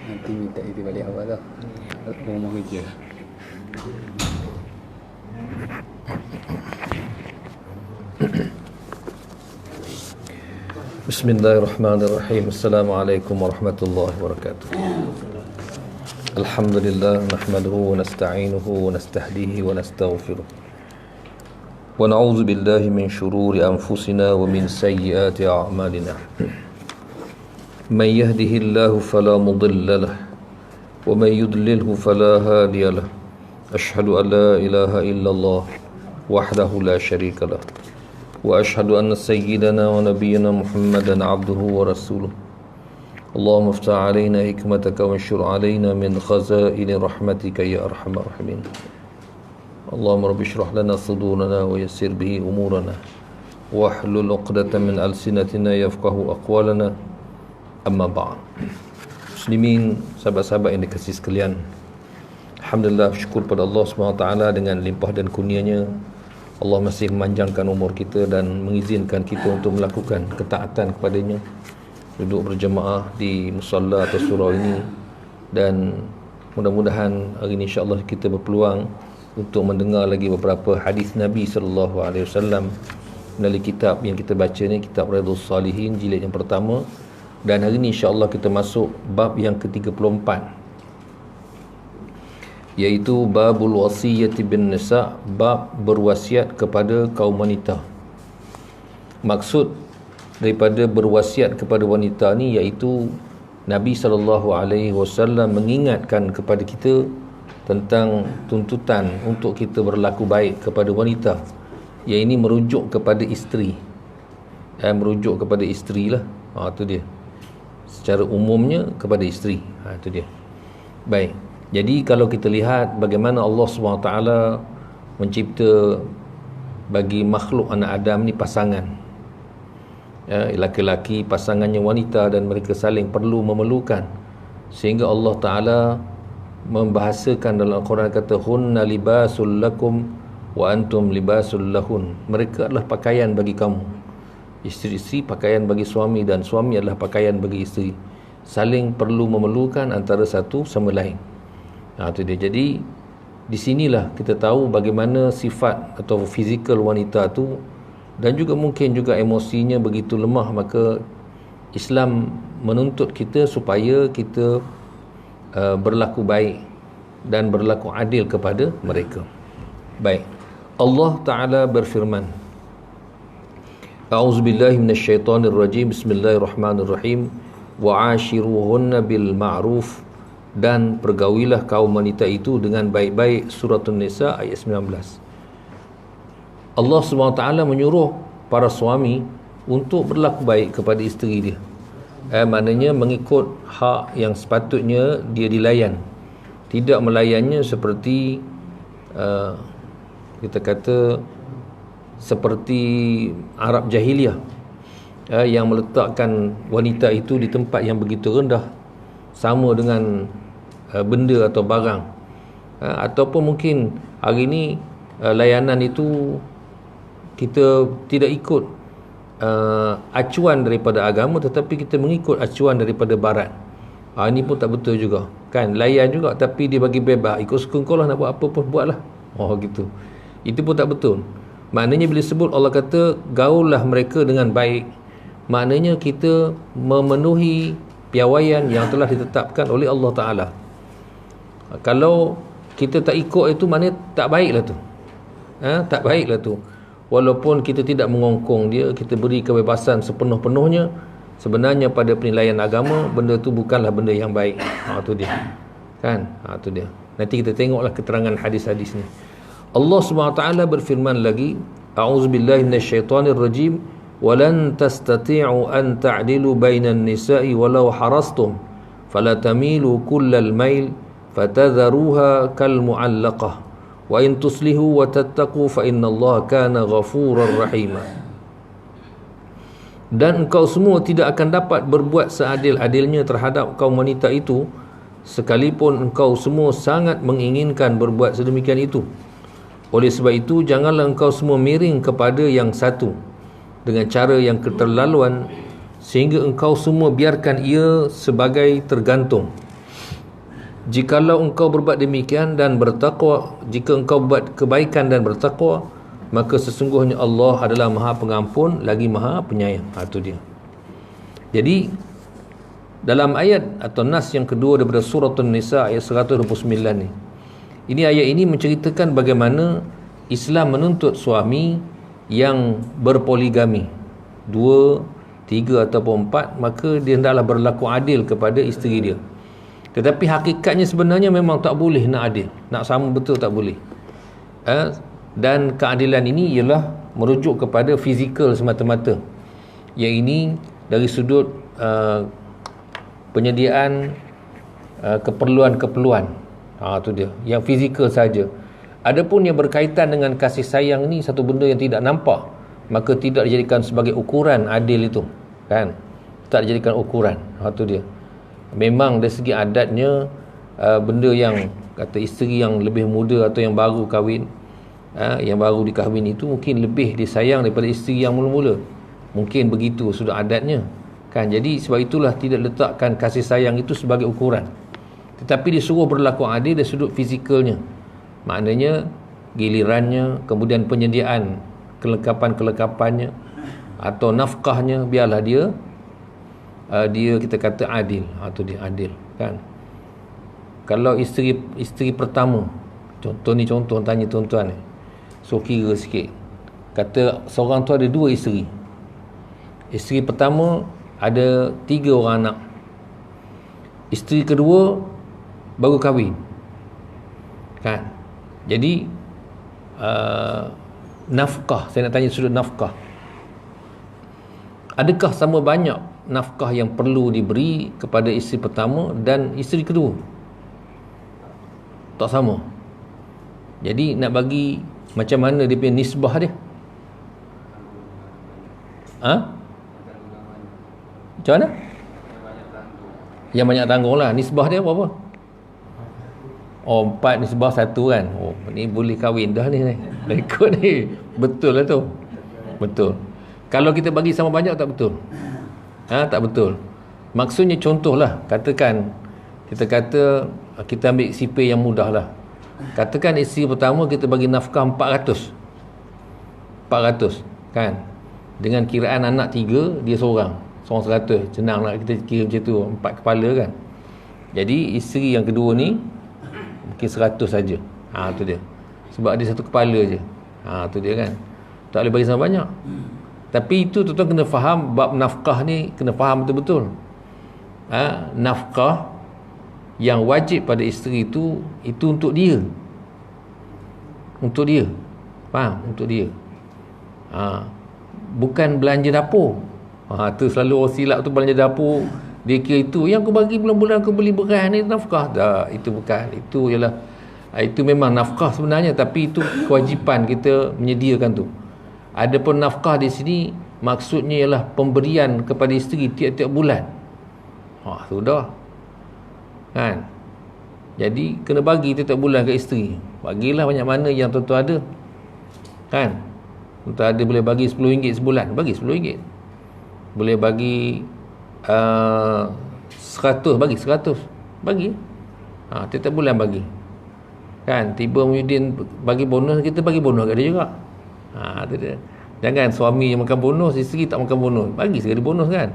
Nanti minta itu balik awal lah. Rumah kerja. Bismillahirrahmanirrahim. Assalamualaikum warahmatullahi wabarakatuh. Alhamdulillah nahmaduhu wa nasta'inuhu wa nastahdihi wa nastaghfiruh. Wa na'udzu billahi min shururi anfusina wa min sayyiati a'malina. Man yahdihillahu fala mudilla lahu wa man yudlilhu fala hadiya lahu. Ashhadu an la ilaha illallah wahdahu la syarika lahu. Wa ashhadu anna sayyidana wa nabiyyana Muhammadan abduhu wa rasuluh. Allahumma iftah alaina hikmataka wa anshur alaina min khazaini rahmatika ya arhamar rahimin. Allahumma rabbi shrah lana sudurana wa yassir bihi umurana wahlul 'uqdatam min alsinatina yafqahu aqwalana. Amma ba'd. Muslimin, sahabat-sahabat yang dikasihi sekalian, alhamdulillah, syukur pada Allah SWT dengan limpah dan kurnianya. Allah masih memanjangkan umur kita dan mengizinkan kita untuk melakukan ketaatan kepadanya, duduk berjemaah di musalla atau surau ini, dan mudah-mudahan hari ini insya-Allah kita berpeluang untuk mendengar lagi beberapa hadis Nabi SAW melalui kitab yang kita baca ni, kitab Riyadhus Salihin jilid yang pertama. Dan hari ini insya-Allah kita masuk bab yang ke-34, iaitu babul wasiyati bin nisa, bab berwasiat kepada kaum wanita. Maksud daripada berwasiat kepada wanita ni iaitu Nabi SAW mengingatkan kepada kita tentang tuntutan untuk kita berlaku baik kepada wanita. Yang ini merujuk kepada isteri, merujuk kepada isteri lah. Itu dia, secara umumnya kepada isteri. Itu dia. Baik, jadi kalau kita lihat bagaimana Allah SWT mencipta bagi makhluk anak Adam ni pasangan, laki-laki pasangannya wanita, dan mereka saling perlu memerlukan, sehingga Allah Ta'ala membahasakan dalam Al-Quran, kata hunna libasul lakum wa antum libasul lahun. Mereka adalah pakaian bagi kamu. Isteri-isteri pakaian bagi suami, dan suami adalah pakaian bagi isteri. Saling perlu memerlukan antara satu sama lain. Itu dia. Jadi di sinilah kita tahu bagaimana sifat atau fizikal wanita tu, dan juga mungkin juga emosinya begitu lemah. Maka Islam menuntut kita supaya kita berlaku baik dan berlaku adil kepada mereka. Baik, Allah Ta'ala berfirman, A'udzubillahi minasyaitonirrajim. Bismillahirrahmanirrahim. Wa'ashiruhunna bil ma'ruf, dan pergaulilah kaum wanita itu dengan baik-baik. Surah An-Nisa ayat 19. Allah SWT menyuruh para suami untuk berlaku baik kepada isteri dia. Maknanya mengikut hak yang sepatutnya dia dilayan, tidak melayannya seperti kita kata seperti Arab jahiliyah, yang meletakkan wanita itu di tempat yang begitu rendah, sama dengan benda atau barang. Ataupun mungkin hari ini layanan itu kita tidak ikut acuan daripada agama, tetapi kita mengikut acuan daripada barat. Ini pun tak betul juga kan. Layan juga tapi dia bagi bebas, ikut suka kau lah, nak buat apa pun buatlah. Gitu. Itu pun tak betul. Maknanya bila sebut Allah kata gaullah mereka dengan baik, maknanya kita memenuhi piawaian yang telah ditetapkan oleh Allah Ta'ala. Kalau kita tak ikut itu, maknanya tak baiklah tu. Tak baiklah tu. Walaupun kita tidak mengongkong dia, kita beri kebebasan sepenuh-penuhnya, sebenarnya pada penilaian agama, benda tu bukanlah benda yang baik. Tu dia. Kan? Tu dia. Nanti kita tengoklah keterangan hadis-hadis ni. Allah SWT berfirman lagi, A'udzubillahi minasyaitonirrajim. Walan tastati'u an ta'dilu bainan nisa'i walau harastum fala tamilu kullal mail fatadharuha kal mu'allaqah wa in tuslihu wa tattaqu fa innallaha kana ghafurar rahima. Dan engkau semua tidak akan dapat berbuat seadil-adilnya terhadap kaum wanita itu, sekalipun engkau semua sangat menginginkan berbuat sedemikian itu. Oleh sebab itu, janganlah engkau semua miring kepada yang satu dengan cara yang keterlaluan, sehingga engkau semua biarkan ia sebagai tergantung. jikalau engkau berbuat demikian dan bertakwa, jika engkau buat kebaikan dan bertakwa, maka sesungguhnya Allah adalah Maha Pengampun lagi Maha Penyayang. Itu dia. Jadi dalam ayat atau nas yang kedua daripada surah An-Nisa ayat 129 ni, ini ayat ini menceritakan bagaimana Islam menuntut suami yang berpoligami, 2, 3 ataupun 4, maka dia hendaklah berlaku adil kepada isteri dia. Tetapi hakikatnya sebenarnya memang tak boleh nak adil, nak sama betul tak boleh. Dan keadilan ini ialah merujuk kepada fizikal semata-mata. Yang ini dari sudut penyediaan keperluan-keperluan. Itu dia, yang fizikal saja. Adapun yang berkaitan dengan kasih sayang ni satu benda yang tidak nampak, maka tidak dijadikan sebagai ukuran adil itu, kan? Tak dijadikan ukuran. Itu dia. Memang dari segi adatnya benda yang kata isteri yang lebih muda atau yang baru kahwin, yang baru dikahwin itu mungkin lebih disayang daripada isteri yang mula-mula. Mungkin begitu sudah adatnya, kan? Jadi sebab itulah tidak letakkan kasih sayang itu sebagai ukuran, tetapi disuruh berlaku adil dari sudut fizikalnya. Maknanya gilirannya, kemudian penyediaan kelengkapan-kelengkapannya atau nafkahnya, biarlah dia kita kata adil. Itu dia, adil, kan? Kalau isteri pertama, contoh tanya tuan-tuan ni, so kira sikit, kata seorang tu ada 2 isteri. Isteri pertama ada 3 orang anak. Isteri kedua baru kahwin, kan? Jadi nafkah, saya nak tanya sudut nafkah, adakah sama banyak nafkah yang perlu diberi kepada isteri pertama dan isteri kedua? Tak sama. Jadi nak bagi macam mana dia punya nisbah dia? Macam mana? Yang banyak tanggung lah. Nisbah dia berapa? 4 nisbah 1 kan. Ni boleh kahwin dah ni. Rekod ni betul lah tu. Betul. Kalau kita bagi sama banyak tak betul. Tak betul. Maksudnya contohlah, katakan kita kata kita ambil sipir yang mudah lah. Katakan isteri pertama kita bagi nafkah 400, kan? Dengan kiraan anak 3, dia seorang 100. Senang lah kita kira macam tu, 4 kepala kan. Jadi isteri yang kedua ni mungkin 100 saja. Tu dia. Sebab dia satu kepala je. Tu dia kan. Tak boleh bagi sama banyak. Tapi itu tuan-tuan kena faham, bab nafkah ni kena faham betul-betul. Nafkah yang wajib pada isteri itu untuk dia. Untuk dia. Faham? Untuk dia. Bukan belanja dapur. Tu selalu orang silap tu, belanja dapur. Dia kira itu yang aku bagi bulan-bulan aku beli beras ni nafkah. Tak, itu bukan. Itu ialah, itu memang nafkah sebenarnya, tapi itu kewajipan kita menyediakan tu. Adapun nafkah di sini maksudnya ialah pemberian kepada isteri tiap-tiap bulan. Sudah. Kan? Jadi kena bagi tiap-tiap bulan ke isteri. Bagilah banyak mana yang tuan-tuan ada. Kan? Tuan-tuan ada boleh bagi RM10 sebulan, bagi RM10. Boleh bagi 100, bagi 100. Bagi. Tiap-tiap bulan bagi. Kan? Tiba Muhyiddin bagi bonus, kita bagi bonus kat dia juga. Tu dia. Jangan suami yang makan bonus, isteri tak makan bonus. Bagi sekali bonus kan.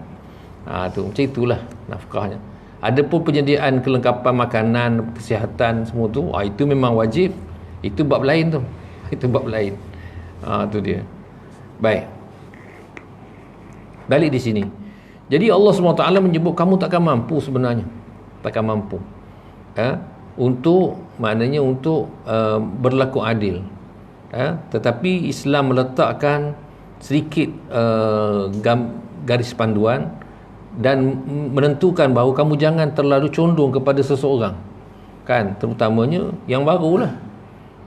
Tu macam itulah nafkahnya. Adapun penyediaan kelengkapan makanan, kesihatan semua tu, itu memang wajib. Itu bab lain tu. Itu bab lain. Tu dia. Baik. Balik di sini. Jadi Allah SWT menyebut kamu takkan mampu sebenarnya. Takkan mampu. Untuk maknanya untuk berlaku adil. Tetapi Islam meletakkan sedikit garis panduan dan menentukan bahawa kamu jangan terlalu condong kepada seseorang, kan? Terutamanya yang barulah,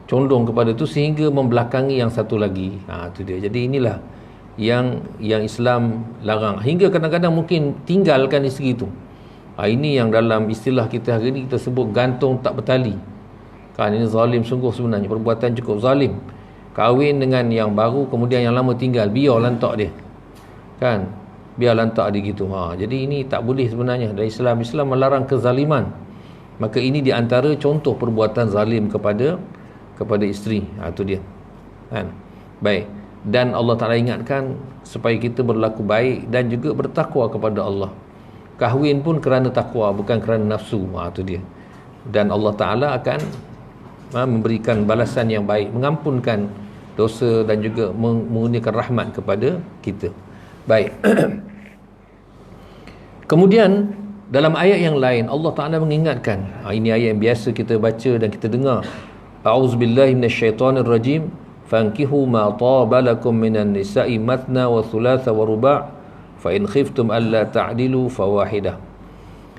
condong kepada tu sehingga membelakangi yang satu lagi. Itu dia. Jadi inilah yang Islam larang. Hingga kadang-kadang mungkin tinggalkan isteri itu. Ini yang dalam istilah kita hari ini kita sebut gantung tak bertali. Kan, ini zalim sungguh sebenarnya, perbuatan cukup zalim. Kahwin dengan yang baru, kemudian yang lama tinggal, biar lantak dia. Kan? Biar lantak dia gitu. Jadi ini tak boleh sebenarnya. Dan Islam melarang kezaliman. Maka ini di antara contoh perbuatan zalim kepada isteri. Itu dia. Kan? Baik. Dan Allah Ta'ala ingatkan supaya kita berlaku baik dan juga bertakwa kepada Allah. Kahwin pun kerana takwa, bukan kerana nafsu. Itu dia. Dan Allah Ta'ala akan memberikan balasan yang baik, mengampunkan dosa dan juga mengurniakan rahmat kepada kita. Baik. Kemudian dalam ayat yang lain Allah Ta'ala mengingatkan, ini ayat yang biasa kita baca dan kita dengar, a'udzubillahi minasyaitonirrajim, fankihu ma taba lakum minan nisa'i mathna wa thulatha wa ruba' fa in khiftum alla ta'dilu fawahidah.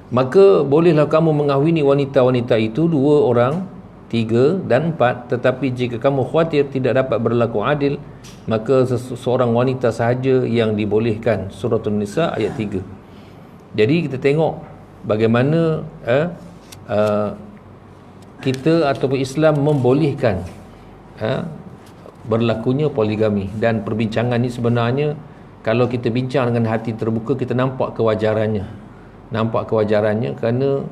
Maka bolehlah kamu mengahwini wanita-wanita itu 2 orang, 3 dan 4, tetapi jika kamu khawatir tidak dapat berlaku adil, maka seorang wanita sahaja yang dibolehkan. Surah An-Nisa ayat 3. Jadi kita tengok bagaimana kita ataupun Islam membolehkan berlakunya poligami. Dan perbincangan ni sebenarnya kalau kita bincang dengan hati terbuka, kita nampak kewajarannya. Kerana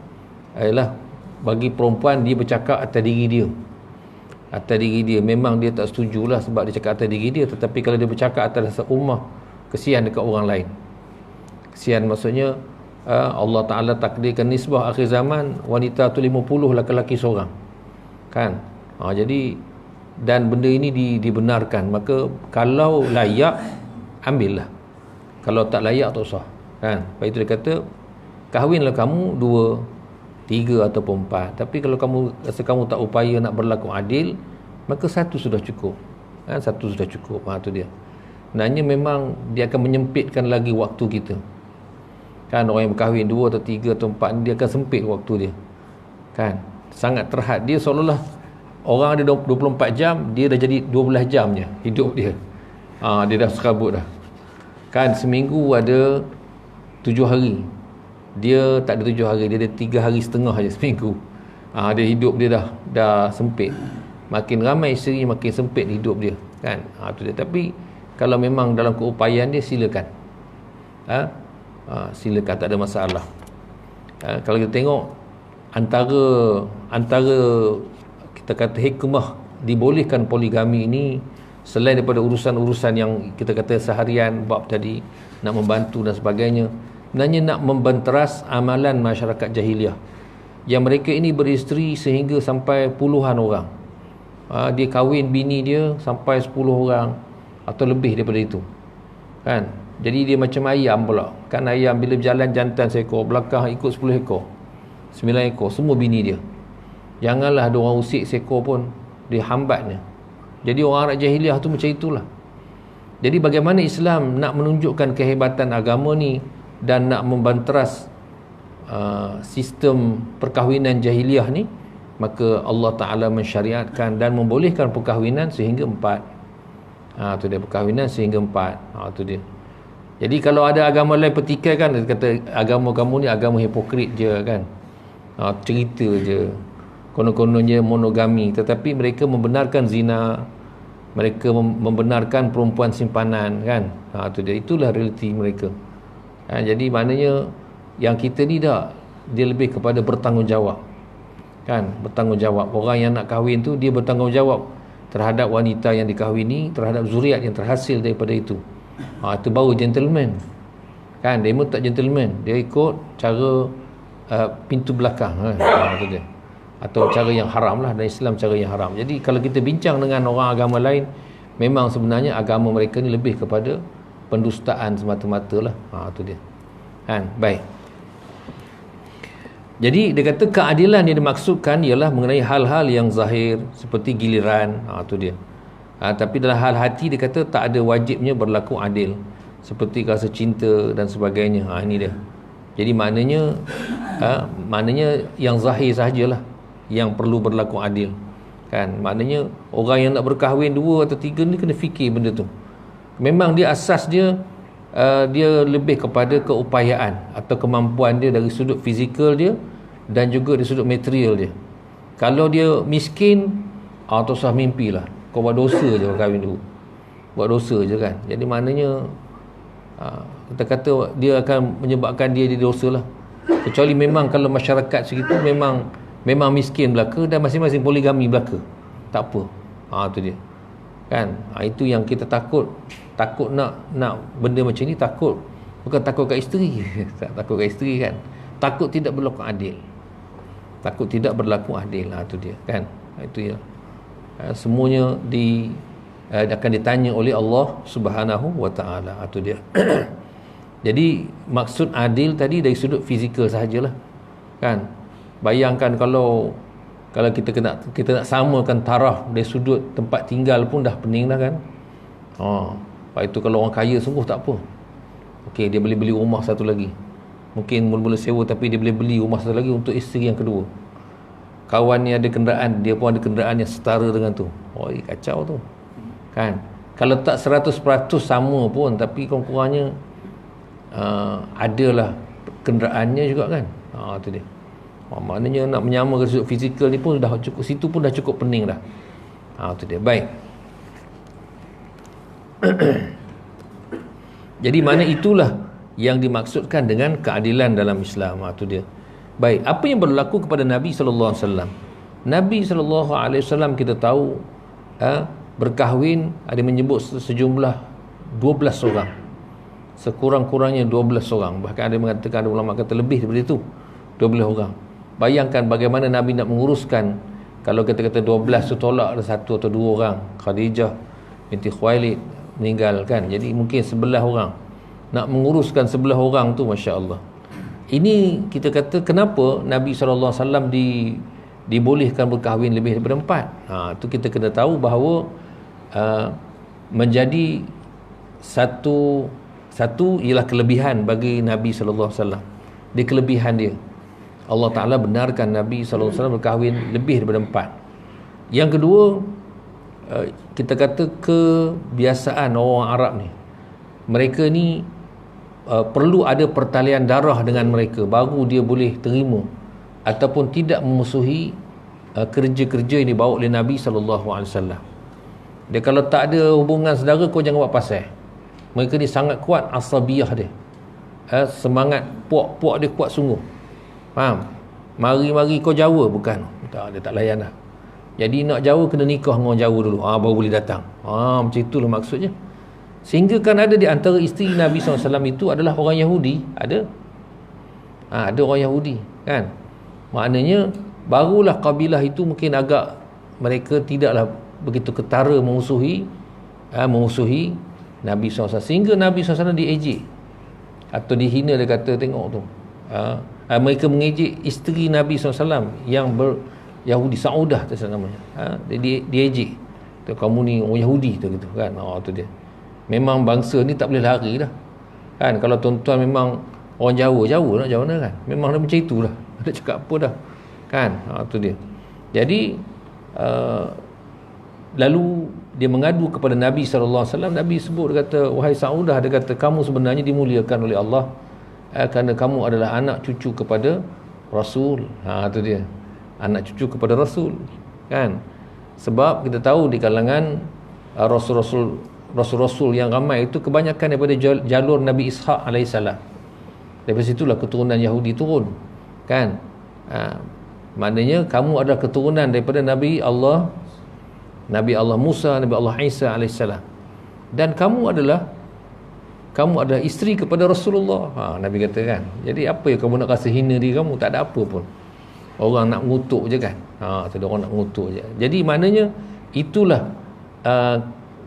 bagi perempuan, dia bercakap atas diri dia. Memang dia tak setujulah sebab dia cakap atas diri dia, tetapi kalau dia bercakap atas ummah, kesian dekat orang lain. Kesian maksudnya Allah Ta'ala takdirkan nisbah akhir zaman, wanita tu 50, lelaki seorang. Kan? Jadi, dan benda ini dibenarkan. Maka kalau layak, ambillah. Kalau tak layak, tak usah. Kan? Lepas itu dia kata, kahwinlah kamu 2, 3 ataupun 4. Tapi kalau kamu rasa kamu tak upaya nak berlaku adil, maka 1 sudah cukup. 1 sudah cukup. Itu dia. Sebenarnya memang dia akan menyempitkan lagi waktu kita. Kan, orang yang berkahwin 2 atau 3 atau 4, dia akan sempit waktu dia. Kan, sangat terhad. Dia seolah-olah orang ada 24 jam, dia dah jadi 12 jam je hidup dia. Dia dah serabut dah. Kan, seminggu ada 7 hari. Dia tak ada 7 hari, dia ada 3 hari setengah je seminggu. Dia hidup dia dah sempit. Makin ramai isteri, makin sempit hidup dia. Kan, tu dia. Tapi kalau memang dalam keupayaan dia, silakan. Silakan, tak ada masalah. Kalau kita tengok antara kita kata hikmah dibolehkan poligami ini, selain daripada urusan-urusan yang kita kata seharian, bab tadi nak membantu dan sebagainya, sebenarnya nak membenteras amalan masyarakat jahiliah yang mereka ini beristeri sehingga sampai puluhan orang. Dia kahwin bini dia sampai 10 orang atau lebih daripada itu. Kan? Jadi dia macam ayam pula. Kan ayam bila berjalan jantan seekor, belakang ikut 10 ekor, 9 ekor, semua bini dia. Janganlah ada orang usik seekor pun, dia hambatnya. Jadi orang Arab jahiliah tu macam itulah. Jadi bagaimana Islam nak menunjukkan kehebatan agama ni dan nak membanteras sistem perkahwinan jahiliah ni, maka Allah Ta'ala mensyariatkan dan membolehkan perkahwinan sehingga 4. Tu dia, perkahwinan sehingga 4. Tu dia. Jadi kalau ada agama lain petikai, kan, dia kata agama kamu ni agama hipokrit je, kan. Cerita je, konon-kononnya monogami, tetapi mereka membenarkan zina, mereka membenarkan perempuan simpanan, kan. Tu dia, itulah realiti mereka. Jadi maknanya yang kita ni dia lebih kepada bertanggungjawab, kan, bertanggungjawab. Orang yang nak kahwin tu, dia bertanggungjawab terhadap wanita yang dikahwini, terhadap zuriat yang terhasil daripada itu. Itu baru gentleman, kan. Dia pun tak gentleman, dia ikut cara pintu belakang, itu dia. Atau cara yang haram lah, dan Islam cara yang haram. Jadi kalau kita bincang dengan orang agama lain, memang sebenarnya agama mereka ni lebih kepada pendustaan semata-mata lah. Itu dia, kan. Baik. Jadi dia kata keadilan yang dimaksudkan ialah mengenai hal-hal yang zahir seperti giliran. Itu dia. Tapi dalam hal hati dia kata tak ada wajibnya berlaku adil, seperti rasa cinta dan sebagainya. Ini dia. Jadi maknanya yang zahir sahajalah yang perlu berlaku adil, kan. Maknanya orang yang nak berkahwin 2 atau 3 ni kena fikir benda tu. Memang dia asas dia lebih kepada keupayaan atau kemampuan dia dari sudut fizikal dia dan juga dari sudut material dia. Kalau dia miskin, tak usah mimpi lah. Kau buat dosa je kahwin dulu, buat dosa je, kan. Jadi maknanya kita kata dia akan menyebabkan dia dosa lah. Kecuali memang kalau masyarakat segitu memang miskin belaka dan masing-masing poligami belaka, tak apa. Tu dia kan. Itu yang kita takut nak benda macam ni. Takut bukan takut kat isteri tak takut kat isteri kan, takut tidak berlaku adil. Takut tidak berlaku adil. Tu dia kan. Itu ya. Semuanya akan ditanya oleh Allah Subhanahu wa taala. Tu dia. Jadi maksud adil tadi dari sudut fizikal sahajalah kan. Bayangkan kalau kita nak samakan taraf dari sudut tempat tinggal pun dah pening dah kan. Lepas itu kalau orang kaya sungguh tak apa. Okey, dia boleh beli rumah satu lagi. Mungkin mula-mula sewa tapi dia boleh beli rumah satu lagi untuk isteri yang kedua. Kawan ni ada kenderaan, dia pun ada kenderaan yang setara dengan tu. Kacau tu. Kan? Kalau tak 100% sama pun tapi kurang-kurangnya adalah kenderaannya juga kan. Tu dia. Maknanya nak menyamakan sudut fizikal ni pun dah cukup, situ pun dah cukup pening dah. Tu dia. Baik. Jadi mana itulah yang dimaksudkan dengan keadilan dalam Islam. Tu dia. Baik, apa yang berlaku kepada Nabi sallallahu alaihi wasallam? Nabi sallallahu alaihi wasallam kita tahu berkahwin, ada menyebut sejumlah 12 orang. Sekurang-kurangnya 12 orang. Bahkan ada mengatakan, ada ulama kata lebih daripada itu, 12 orang. Bayangkan bagaimana Nabi nak menguruskan. Kalau kita kata 12 tu tolak ada 1 atau 2 orang. Khadijah binti Khuwailid meninggal kan. Jadi mungkin 11 orang. Nak menguruskan 11 orang tu, Masya Allah. Ini kita kata kenapa Nabi SAW dibolehkan berkahwin lebih daripada 4. Tu kita kena tahu bahawa menjadi satu ialah kelebihan bagi Nabi SAW. Dia kelebihan dia. Allah Ta'ala benarkan Nabi SAW berkahwin lebih daripada 4. Yang kedua, kita kata kebiasaan orang Arab ni, mereka ni perlu ada pertalian darah dengan mereka baru dia boleh terima ataupun tidak memusuhi kerja-kerja yang dibawa oleh Nabi SAW. Dia kalau tak ada hubungan saudara, kau jangan buat pasal. Mereka ni sangat kuat asabiyah dia. Semangat puak dia kuat sungguh. Faham? Mari kau Jawa, bukan. Dia tak layan dah. Jadi nak Jawa kena nikah dengan orang Jawa dulu. Baru boleh datang. Macam itulah maksudnya. Sehingga kan ada di antara isteri Nabi SAW itu adalah orang Yahudi. Ada orang Yahudi kan. Maknanya barulah kabilah itu mungkin agak, mereka tidaklah begitu ketara memusuhi Nabi SAW. Sehingga Nabi SAW diejek atau dihina. Dia kata, tengok tu, mereka mengejek isteri Nabi SAW yang Yahudi, Saudah tu namanya. Dia ejek tu, kamu ni orang Yahudi tu gitu kan. Tu dia. Memang bangsa ni tak boleh lari dah kan. Kalau tuan-tuan memang orang Jawa nak Jawa mana kan, memang dah macam itulah. Nak cakap apa dah kan. Tu dia. Jadi lalu dia mengadu kepada Nabi SAW. Nabi sebut, dia kata, wahai Saudah, dia kata, kamu sebenarnya dimuliakan oleh Allah kerana kamu adalah anak cucu kepada Rasul. Tu dia, anak cucu kepada Rasul kan. Sebab kita tahu di kalangan Rasul-Rasul yang ramai itu kebanyakan daripada jalur Nabi Ishaq alaihissalam. Daripada situlah keturunan Yahudi turun kan. Maknanya kamu adalah keturunan daripada Nabi Allah Musa, Nabi Allah Isa alaihissalam. Dan kamu adalah isteri kepada Rasulullah. Nabi kata kan. Jadi apa yang kamu nak rasa hina diri kamu? Tak ada apa pun. Orang nak mengutuk je kan. Orang nak mengutuk je. Jadi maknanya itulah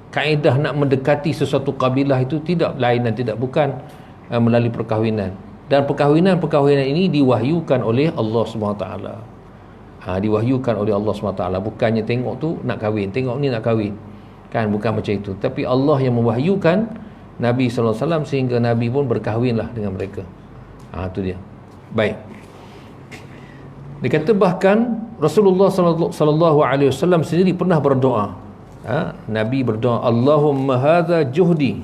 kaedah nak mendekati sesuatu kabilah itu tidak lain dan tidak bukan melalui perkahwinan. Dan perkahwinan ini diwahyukan oleh Allah SWT. Diwahyukan oleh Allah SWT. Bukannya tengok tu nak kahwin, tengok ni nak kahwin kan, bukan macam itu. Tapi Allah yang mewahyukan Nabi SAW sehingga Nabi pun berkahwinlah dengan mereka. Itu dia. Baik. Dia kata bahkan Rasulullah SAW sendiri pernah berdoa. Nabi berdoa, Allahumma hadha juhdi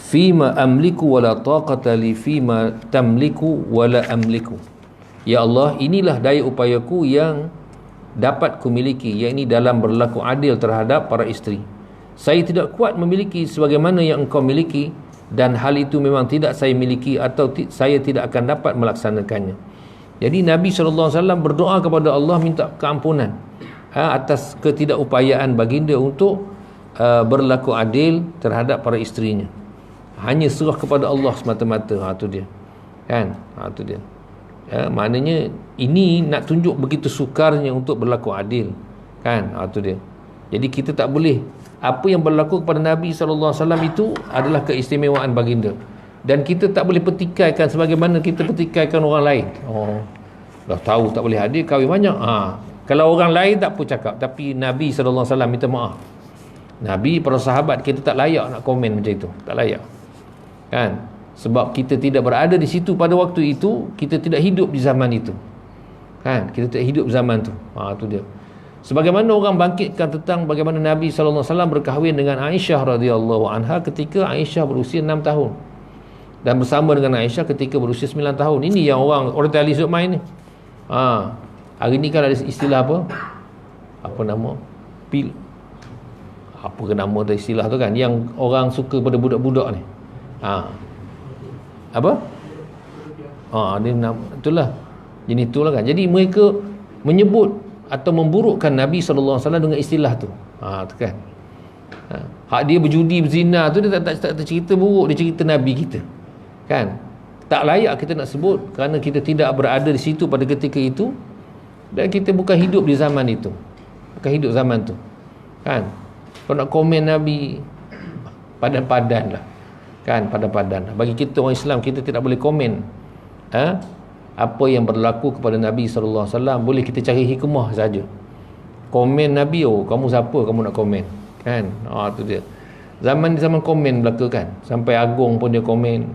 fima amliku wala taqata li fima tamliku wala amliku. Ya Allah, inilah daya upayaku yang dapat kumiliki, yakni dalam berlaku adil terhadap para isteri. Saya tidak kuat memiliki sebagaimana yang engkau miliki, dan hal itu memang tidak saya miliki atau saya tidak akan dapat melaksanakannya. Jadi Nabi SAW berdoa kepada Allah minta keampunan atas ketidakupayaan baginda untuk berlaku adil terhadap para isterinya. Hanya serah kepada Allah semata-mata. Itu dia kan, itu dia. Maknanya ini nak tunjuk begitu sukarnya untuk berlaku adil kan, itu dia. Jadi kita tak boleh, apa yang berlaku kepada Nabi SAW itu adalah keistimewaan baginda, dan kita tak boleh petikaikan sebagaimana kita petikaikan orang lain. Dah tahu tak boleh adil, kahwin banyak. Kalau orang lain tak apa cakap, tapi Nabi SAW minta maaf. Nabi, para sahabat, kita tak layak nak komen macam itu, tak layak kan, sebab kita tidak berada di situ pada waktu itu, kita tidak hidup di zaman itu kan, kita tidak hidup zaman tu. Itu dia. Sebagaimana orang bangkitkan tentang bagaimana Nabi SAW berkahwin dengan Aisyah radhiyallahu anha ketika Aisyah berusia 6 tahun dan bersama dengan Aisyah ketika berusia 9 tahun. Ini yang orang orientalis duk main ni. Hari ni kan ada istilah apa nama, apa ke nama tu istilah tu kan, yang orang suka pada budak-budak ni. Apa? Dia itulah jenis itulah kan. Jadi mereka menyebut atau memburukkan Nabi SAW dengan istilah tu. Tu kan. Hak dia berjudi, berzina tu dia tak cerita buruk, dia cerita Nabi kita. Kan? Tak layak kita nak sebut kerana kita tidak berada di situ pada ketika itu, dan kita bukan hidup di zaman itu. Bukan hidup zaman tu. Kan? Kalau nak komen Nabi, padan-padan lah. Kan, padan-padan. Bagi kita orang Islam, kita tidak boleh komen apa yang berlaku kepada Nabi SAW. Boleh kita cari hikmah saja. Komen Nabi, kamu siapa kamu nak komen kan. Tu dia. Zaman komen belaka kan, sampai Agong pun dia komen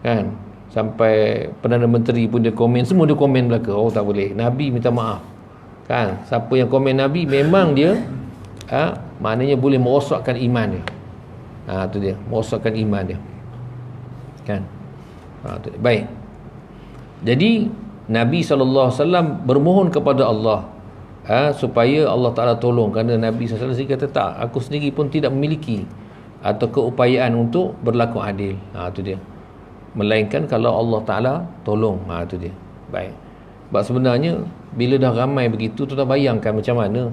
kan, sampai Perdana Menteri pun dia komen, semua dia komen belaka. Tak boleh. Nabi minta maaf kan. Siapa yang komen Nabi, memang dia maknanya boleh merosakkan iman dia. Tu dia, merosakkan iman dia kan. Tu dia. Baik, jadi Nabi SAW bermohon kepada Allah supaya Allah Ta'ala tolong, kerana Nabi SAW kata, tak, aku sendiri pun tidak memiliki atau keupayaan untuk berlaku adil. Tu dia, melainkan kalau Allah Ta'ala tolong. Tu dia. Baik, sebab sebenarnya bila dah ramai begitu, tu dah bayangkan macam mana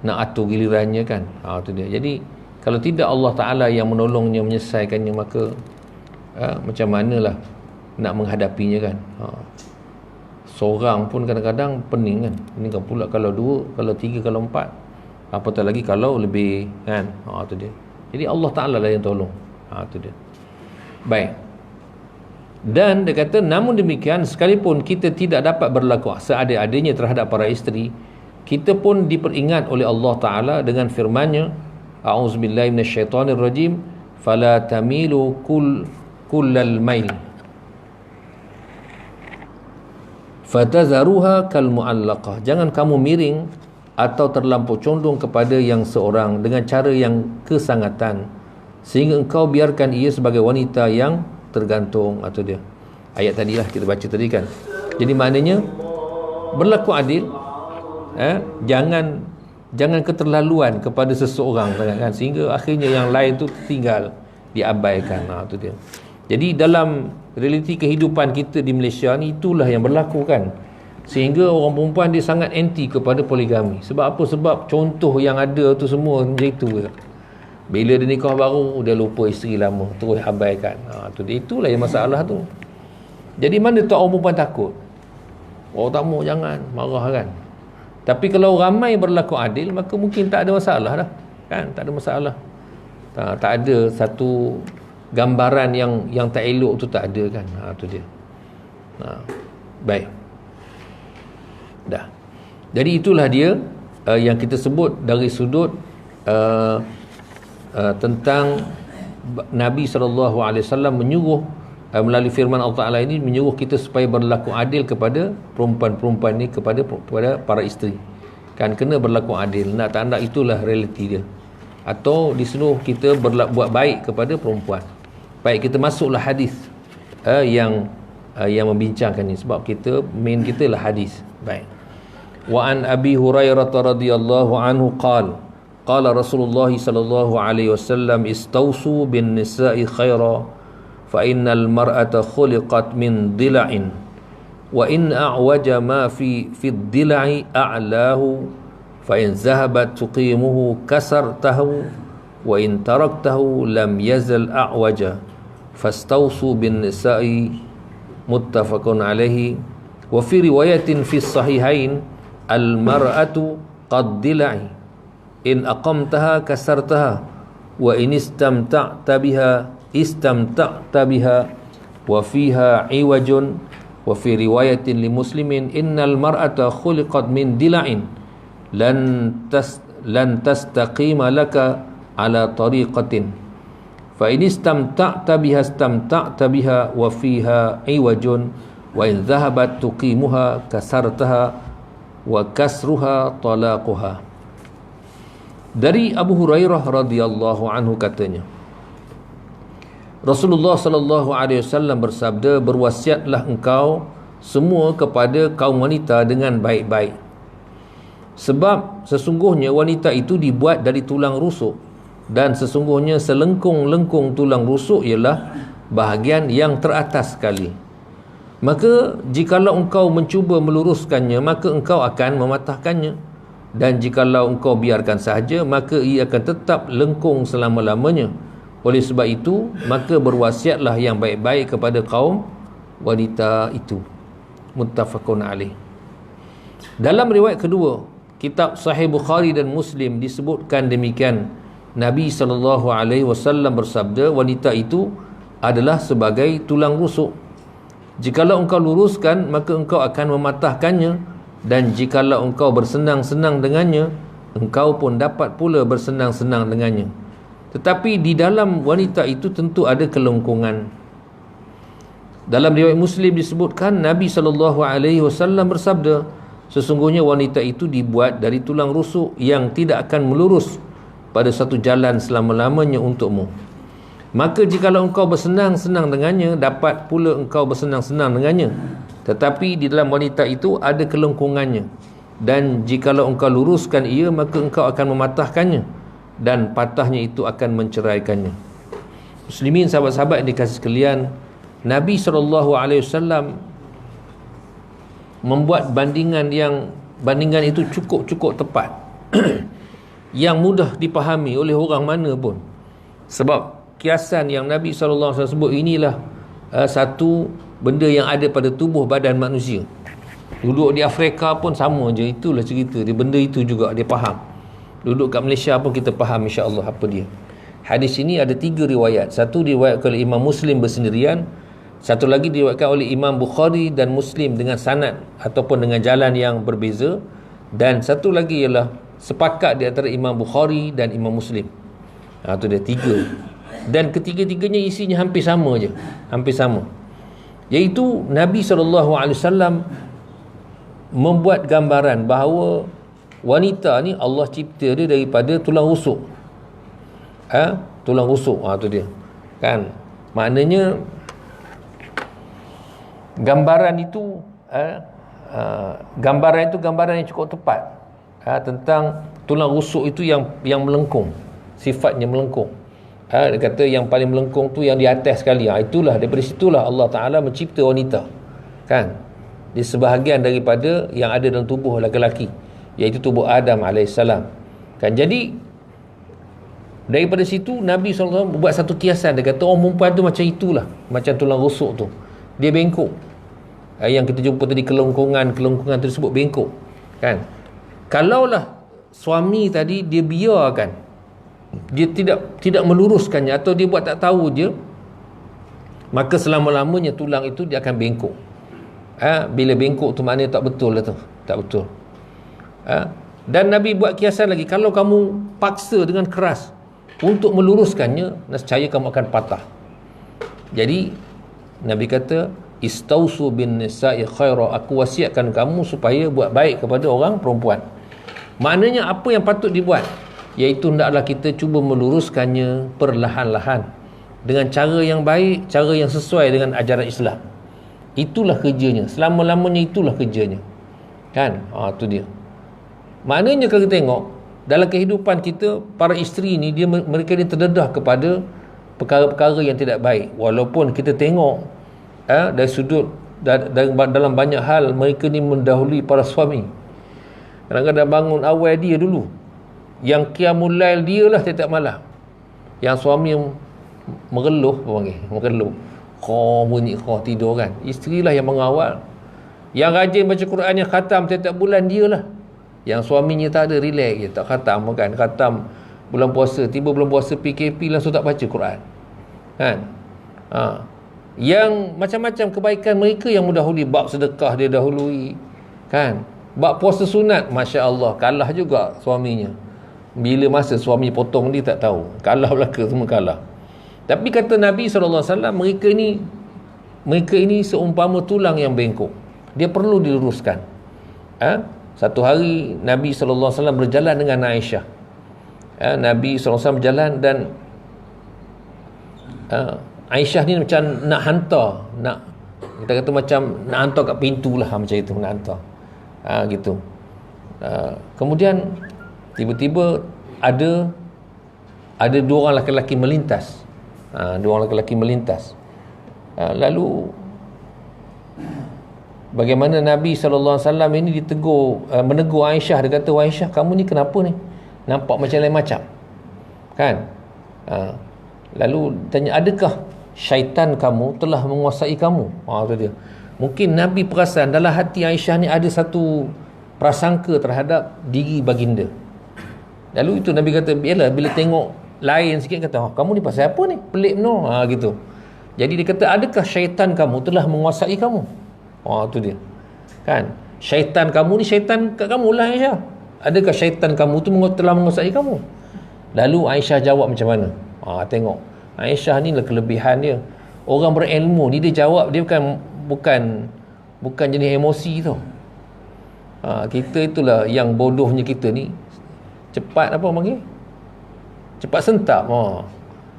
nak atur gilirannya kan. Tu dia. Jadi kalau tidak Allah Ta'ala yang menolongnya, menyelesaikannya, maka macam manalah nak menghadapinya kan. Seorang pun kadang-kadang pening kan. Pening kan pula kalau 2, kalau 3, kalau 4, apatah lagi kalau lebih kan. Tu dia. Jadi Allah Ta'ala lah yang tolong. Tu dia. Baik. Dan dia kata, namun demikian, sekalipun kita tidak dapat berlaku seadil-adilnya terhadap para isteri, kita pun diperingat oleh Allah Ta'ala dengan firman-Nya, a'udzubillahi minasyaitonirrajim, fala tamilu kullal mail fatazaruha kal muallaqah, jangan kamu miring atau terlampau condong kepada yang seorang dengan cara yang kesangatan, sehingga engkau biarkan ia sebagai wanita yang tergantung. Atau dia ayat tadilah kita baca tadi kan. Jadi maknanya berlaku adil, jangan keterlaluan kepada seseorang kan, sehingga akhirnya yang lain tu tinggal, diabaikan. Itu dia. Jadi dalam realiti kehidupan kita di Malaysia ni, itulah yang berlaku kan, sehingga orang perempuan dia sangat anti kepada poligami. Sebab apa? Sebab contoh yang ada tu semua macam itu. Bila dia nikah baru, dia lupa isteri lama, terus abaikan. Itulah yang masalah tu. Jadi mana tak orang perempuan takut? Orang tak mau, jangan marah kan. Tapi kalau ramai berlaku adil, maka mungkin tak ada masalah dah kan. Tak ada masalah. Tak ada satu gambaran yang tak elok tu, tak ada kan. Tu dia. Baik. Dah. Jadi itulah dia yang kita sebut dari sudut tentang Nabi SAW menyuruh melalui firman Allah Ta'ala ini, menyuruh kita supaya berlaku adil kepada perempuan-perempuan ni, kepada para isteri kan, kena berlaku adil. Nak tak nak, itulah realiti dia. Atau disuruh kita buat baik kepada perempuan. Baik, kita masuklah hadis yang membincangkan ni, sebab kita main kita lah hadis. Baik. Wa an Abi Hurairah radhiyallahu anhu qala Rasulullah sallallahu alaihi wasallam istausu bin nisa'i khaira fa innal mar'ata khuliqat min dila'in wa in a'waja ma fi dila'i a'lahu fa in zahabat tuqimuhu kasartahu wa in taraktahu lam yazal a'waja fastawsu bin nisa'i muttafaqun alaihi. Wa fi riwayatin fi sahihain al mar'atu qad dila'i in aqamtaha kasartaha wa in istamta'ta biha wa fiha iwajun. Wa fi riwayatin li muslimin innal mar'ata khuliqat min dila'in lan tastaqima laka ala tariqatin fa in istamta'ta biha wa fiha iwajun wa in dhahabat tuqimuha kasartaha wa kasruha talaquha. Dari Abu Hurairah radhiyallahu anhu katanya, Rasulullah sallallahu alaihi wasallam bersabda, berwasiatlah engkau semua kepada kaum wanita dengan baik-baik, sebab sesungguhnya wanita itu dibuat dari tulang rusuk, dan sesungguhnya selengkung-lengkung tulang rusuk ialah bahagian yang teratas sekali. Maka jikalau engkau mencuba meluruskannya, maka engkau akan mematahkannya, dan jikalau engkau biarkan sahaja, maka ia akan tetap lengkung selama-lamanya. Oleh sebab itu, maka berwasiatlah yang baik-baik kepada kaum wanita itu. Muttafaqun alaih. Dalam riwayat kedua, kitab Sahih Bukhari dan Muslim, disebutkan demikian, Nabi SAW bersabda, wanita itu adalah sebagai tulang rusuk. Jikalau engkau luruskan, maka engkau akan mematahkannya, dan jikalau engkau bersenang-senang dengannya, engkau pun dapat pula bersenang-senang dengannya. Tetapi di dalam wanita itu tentu ada kelengkungan. Dalam riwayat Muslim disebutkan, Nabi SAW bersabda, sesungguhnya wanita itu dibuat dari tulang rusuk yang tidak akan melurus pada satu jalan selama-lamanya untukmu. Maka jikalau engkau bersenang-senang dengannya, dapat pula engkau bersenang-senang dengannya. Tetapi di dalam wanita itu ada kelengkungannya, dan jikalau engkau luruskan ia, maka engkau akan mematahkannya, dan patahnya itu akan menceraikannya. Muslimin, sahabat-sahabat yang dikasihi sekalian, Nabi SAW membuat bandingan itu cukup tepat yang mudah dipahami oleh orang mana pun. Sebab kiasan yang Nabi SAW sebut inilah satu benda yang ada pada tubuh badan manusia. Duduk di Afrika pun sama je, itulah cerita dia, benda itu juga dia faham. Duduk kat Malaysia pun kita faham insya-Allah apa dia. Hadis ini ada 3 riwayat. Satu diriwayatkan oleh Imam Muslim bersendirian, satu lagi diriwayatkan oleh Imam Bukhari dan Muslim dengan sanad ataupun dengan jalan yang berbeza, dan satu lagi ialah sepakat di antara Imam Bukhari dan Imam Muslim. Itu dia 3. Dan ketiga-tiganya isinya hampir sama je, hampir sama. Iaitu Nabi SAW membuat gambaran bahawa wanita ni Allah cipta dia daripada tulang rusuk. Tulang rusuk, tu dia. Kan? Maknanya gambaran itu gambaran yang cukup tepat tentang tulang rusuk itu yang melengkung, sifatnya melengkung. Dia kata yang paling melengkung tu yang di atas sekali. Itulah, daripada situlah Allah Ta'ala mencipta wanita. Kan? Di sebahagian daripada yang ada dalam tubuh lelaki, iaitu tubuh Adam AS. Kan? Jadi daripada situ Nabi SAW buat satu kiasan. Dia kata, perempuan tu macam itulah, macam tulang rusuk tu, dia bengkok. Yang kita jumpa tadi, kelengkungan tersebut bengkok. Kan? Kalaulah suami tadi dia biarkan, dia tidak meluruskannya, atau dia buat tak tahu je, maka selama-lamanya tulang itu dia akan bengkok. Bila bengkok tu maknanya tak betul lah tu, tak betul. Dan Nabi buat kiasan lagi, kalau kamu paksa dengan keras untuk meluruskannya, nescaya kamu akan patah. Jadi Nabi kata, istausu bin nisa'i khaira, aku wasiatkan kamu supaya buat baik kepada orang perempuan. Maknanya apa yang patut dibuat, iaitu hendaklah kita cuba meluruskannya perlahan-lahan, dengan cara yang baik, cara yang sesuai dengan ajaran Islam. Itulah kerjanya, selama-lamanya itulah kerjanya. Kan? Tu dia. Maknanya kalau kita tengok dalam kehidupan kita, para isteri ni mereka ni terdedah kepada perkara-perkara yang tidak baik. Walaupun kita tengok dari sudut dalam banyak hal mereka ni mendahului para suami. Kadang-kadang bangun awal dia dulu, yang qiyamul lail dia lah setiap malam, yang suami mengeluh, bunyi tidur kan, isteri lah yang mengawal. Yang rajin baca Quran, yang khatam setiap bulan dia lah. Yang suaminya tak ada, relax je, tak khatam kan. Khatam bulan puasa, tiba bulan puasa PKP langsung tak baca Quran kan. Yang macam-macam kebaikan mereka yang mendahului. Bab sedekah dia dahului kan. Bab puasa sunat, Masya Allah, kalah juga suaminya. Bila masa suami potong dia tak tahu, kalah belaka, semua kalah. Tapi kata Nabi SAW, mereka ini seumpama tulang yang bengkok, dia perlu diluruskan. Satu hari Nabi SAW berjalan dengan Aisyah. Nabi SAW berjalan dan Aisyah ni macam nak hantar, kita kata macam nak hantar kat pintu lah, macam itu, nak hantar gitu. Kemudian tiba-tiba ada dua orang lelaki melintas. Lalu bagaimana Nabi SAW ini menegur Aisyah. Dia kata, Aisyah, kamu ni kenapa ni? Nampak macam lain macam kan? Lalu tanya, adakah syaitan kamu telah menguasai kamu? Itu dia. Mungkin Nabi perasan dalam hati Aisyah ni ada satu prasangka terhadap diri baginda. Lalu itu Nabi kata, yalah, bila tengok lain sikit, kata, kamu ni pasal apa ni? Pelik no. Gitu. Jadi dia kata, adakah syaitan kamu telah menguasai kamu? Itu dia kan. Syaitan kamu ni, syaitan kat kamu lah, Aisyah. Adakah syaitan kamu tu telah menguasai kamu? Lalu Aisyah jawab macam mana? Tengok, Aisyah ni lah kelebihan dia. Orang berilmu ni, dia jawab, dia bukan jenis emosi tau. Kita itulah yang bodohnya kita ni. Cepat cepat sentak.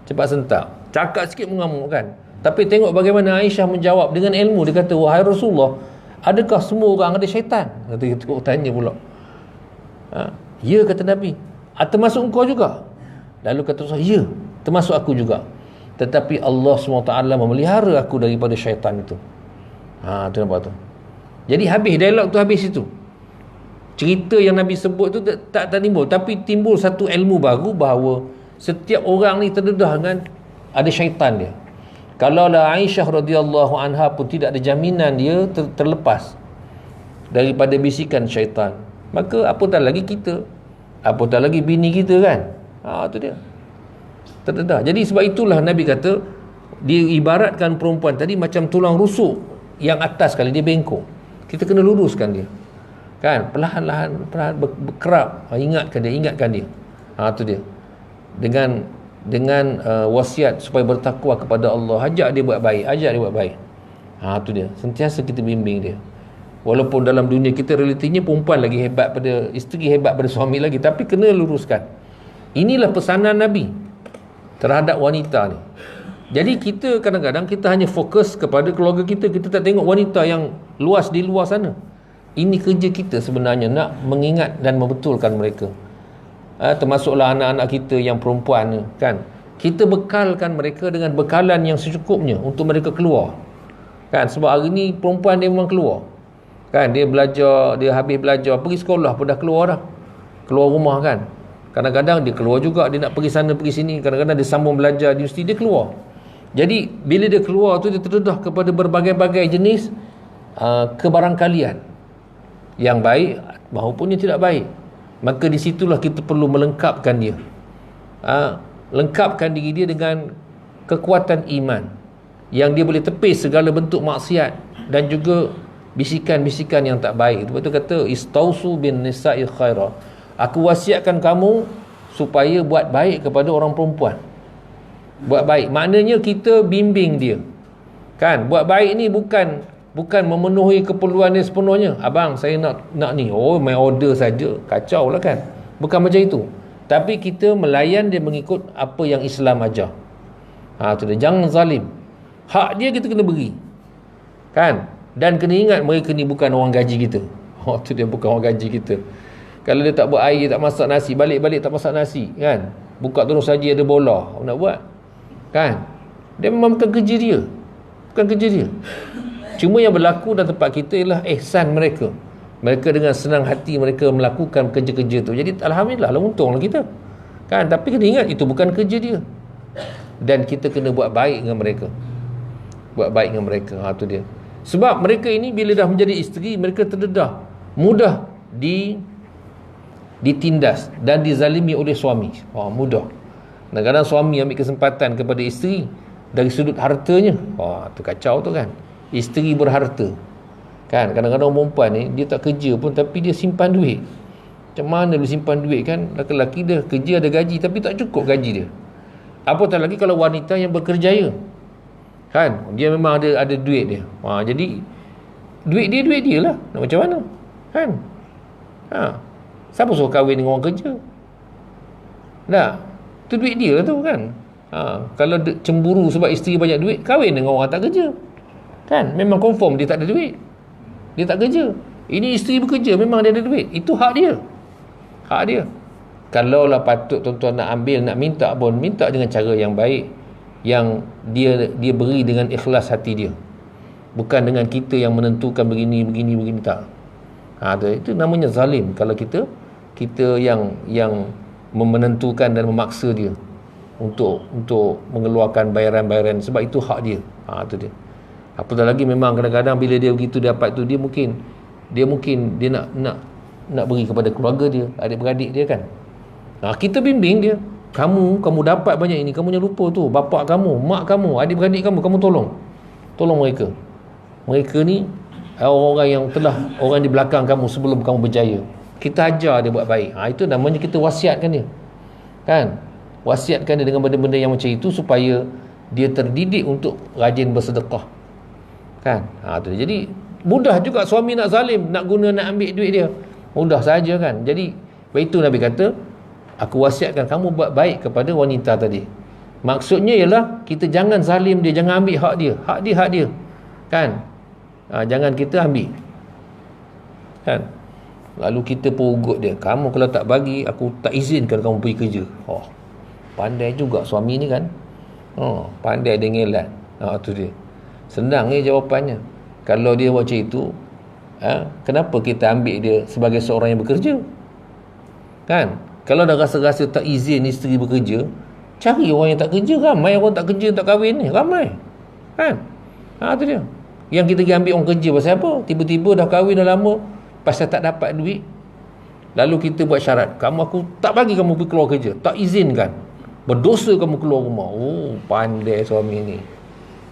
Cepat sentak, cakap sikit mengamuk kan. Tapi tengok bagaimana Aisyah menjawab dengan ilmu. Dia kata, wahai Rasulullah, adakah semua orang ada syaitan? Kata itu, tanya pula. Ya, kata Nabi, termasuk engkau juga? Lalu kata Rasulullah, ya, termasuk aku juga. Tetapi Allah SWT memelihara aku daripada syaitan itu. Tu nampak tu. Jadi habis dialog tu, habis itu. Cerita yang Nabi sebut tu tak timbul, tapi timbul satu ilmu baru bahawa setiap orang ni terdedah dengan ada syaitan dia. Kalaulah Aisyah radhiyallahu anha pun tidak ada jaminan dia terlepas daripada bisikan syaitan, maka apatah lagi kita, apatah lagi bini kita kan. Tu dia, terdedah. Jadi sebab itulah Nabi kata, dia ibaratkan perempuan tadi macam tulang rusuk yang atas kali dia bengkok. Kita kena luruskan dia kan, perlahan-lahan berkerap, ingatkan dia. Tu dia, dengan wasiat supaya bertakwa kepada Allah, ajak dia buat baik. Tu dia, sentiasa kita bimbing dia. Walaupun dalam dunia kita realitinya perempuan lagi hebat pada isteri, hebat pada suami lagi, tapi kena luruskan. Inilah pesanan Nabi terhadap wanita ni. Jadi kita kadang-kadang kita hanya fokus kepada keluarga kita tak tengok wanita yang luas di luar sana. Ini kerja kita sebenarnya, nak mengingat dan membetulkan mereka. Termasuklah anak-anak kita yang perempuan kan. Kita bekalkan mereka dengan bekalan yang secukupnya untuk mereka keluar kan. Sebab hari ni perempuan dia memang keluar kan. Dia belajar, dia habis belajar, pergi sekolah pun dah keluar dah, keluar rumah kan. Kadang-kadang dia keluar juga, dia nak pergi sana pergi sini. Kadang-kadang dia sambung belajar di universiti, dia keluar. Jadi bila dia keluar tu, dia terdedah kepada berbagai-bagai jenis kebarangkalian, yang baik maupun yang tidak baik. Maka di situlah kita perlu melengkapkan dia, lengkapkan diri dia dengan kekuatan iman, yang dia boleh tepis segala bentuk maksiat dan juga bisikan-bisikan yang tak baik. Sebab tu kata, istausu bin nisa'i khaira, aku wasiatkan kamu supaya buat baik kepada orang perempuan. Buat baik maknanya kita bimbing dia kan. Buat baik ni bukan memenuhi keperluan dia sepenuhnya. Abang, saya nak ni, main order saja, kacau lah kan. Bukan macam itu. Tapi kita melayan dia mengikut apa yang Islam ajar. Tu dia, jangan zalim. Hak dia kita kena beri kan. Dan kena ingat, mereka ni bukan orang gaji kita. Tu dia, bukan orang gaji kita. Kalau dia tak buat air, tak masak nasi, balik-balik tak masak nasi kan, buka terus saja ada bola, apa nak buat Kan? Dia memang bukan kerja dia. Bukan kerja dia. Cuma yang berlaku dalam tempat kita ialah ihsan mereka. Mereka dengan senang hati mereka melakukan kerja-kerja tu. Jadi alhamdulillah lah, untunglah kita. Kan? Tapi kena ingat itu bukan kerja dia. Dan kita kena buat baik dengan mereka. Buat baik dengan mereka. Tu dia. Sebab mereka ini bila dah menjadi isteri, mereka terdedah, mudah ditindas dan dizalimi oleh suami. Mudah. Kadang-kadang suami ambil kesempatan kepada isteri dari sudut hartanya. Tu kacau tu kan. Isteri berharta. Kan, kadang-kadang perempuan ni dia tak kerja pun tapi dia simpan duit. Macam mana dia simpan duit kan? Lelaki dia kerja ada gaji tapi tak cukup gaji dia. Apatah lagi kalau wanita yang berkerjaya. Kan, dia memang ada duit dia. Jadi duit dia lah. Nak macam mana? Kan? Siapa suruh kahwin dengan orang kerja? Tak. Tu duit dia lah tu kan. Kalau cemburu sebab isteri banyak duit, kahwin dengan orang tak kerja. Kan? Memang confirm dia tak ada duit. Dia tak kerja. Ini isteri bekerja, memang dia ada duit. Itu hak dia. Hak dia. Kalaulah patut tuan-tuan nak ambil, nak minta pun, minta dengan cara yang baik, yang dia beri dengan ikhlas hati dia. Bukan dengan kita yang menentukan begini tak. Itu namanya zalim. Kalau kita yang menentukan dan memaksa dia untuk mengeluarkan bayaran-bayaran, sebab itu hak dia. Itu dia. Apatah lagi memang kadang-kadang bila dia begitu dapat tu, dia mungkin nak beri kepada keluarga dia, adik-beradik dia kan. Kita bimbing dia, kamu dapat banyak ini, kamu jangan lupa tu bapak kamu, mak kamu, adik-beradik kamu tolong mereka ni orang-orang yang orang di belakang kamu sebelum kamu berjaya. Kita ajar dia buat baik. Itu namanya kita wasiatkan dia. Kan? Wasiatkan dia dengan benda-benda yang macam itu supaya dia terdidik untuk rajin bersedekah. Kan? Jadi mudah juga suami nak zalim, nak ambil duit dia. Mudah saja kan. Jadi itu Nabi kata, aku wasiatkan kamu buat baik kepada wanita tadi. Maksudnya ialah kita jangan zalim dia, jangan ambil hak dia. Hak dia. Kan? Jangan kita ambil. Kan? Lalu kita perugut dia. Kamu kalau tak bagi, aku tak izinkan kamu pergi kerja. Pandai juga suami ni kan. Pandai dia ngelat. Tu dia. Senang ni jawapannya. Kalau dia buat macam itu, kenapa kita ambil dia sebagai seorang yang bekerja? Kan? Kalau dah rasa-rasa tak izin isteri bekerja, cari orang yang tak kerja. Ramai orang tak kerja, tak kahwin ni. Ramai. Kan? Tu dia. Yang kita pergi ambil orang kerja pasal apa? Tiba-tiba dah kahwin dah lama, pasal tak dapat duit, lalu kita buat syarat, aku tak bagi kamu pergi keluar kerja, tak izinkan, berdosa kamu keluar rumah. Pandai suami ni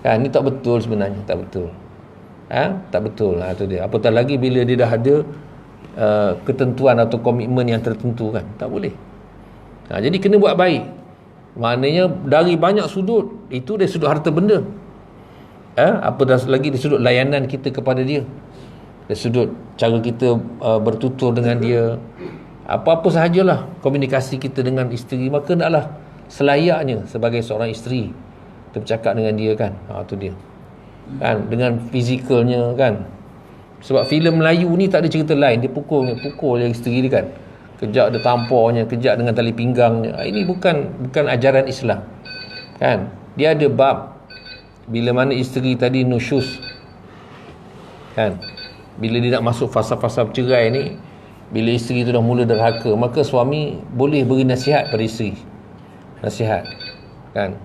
kan. Ni tak betul sebenarnya. Tak betul. Tak betul. Tu dia. Apatah lagi bila dia dah ada ketentuan atau komitmen yang tertentu kan. Tak boleh. Jadi kena buat baik. Maknanya dari banyak sudut. Itu dari sudut harta benda. Apatah lagi dari sudut layanan kita kepada dia, dari sudut cara kita bertutur dengan dia, apa-apa sahajalah komunikasi kita dengan isteri, maka naklah selayaknya sebagai seorang isteri kita bercakap dengan dia kan. Tu dia. Kan, dengan fizikalnya kan. Sebab filem Melayu ni tak ada cerita lain, dia pukul dia isteri dia kan. Kejap dia tamparnya, kejap dengan tali pinggangnya. Ini bukan ajaran Islam. Kan? Dia ada bab bila mana isteri tadi nusyus. Kan? Bila dia nak masuk fasa-fasa bercerai ni, bila isteri tu dah mula derhaka, maka suami boleh beri nasihat pada isteri. Nasihat. Kan?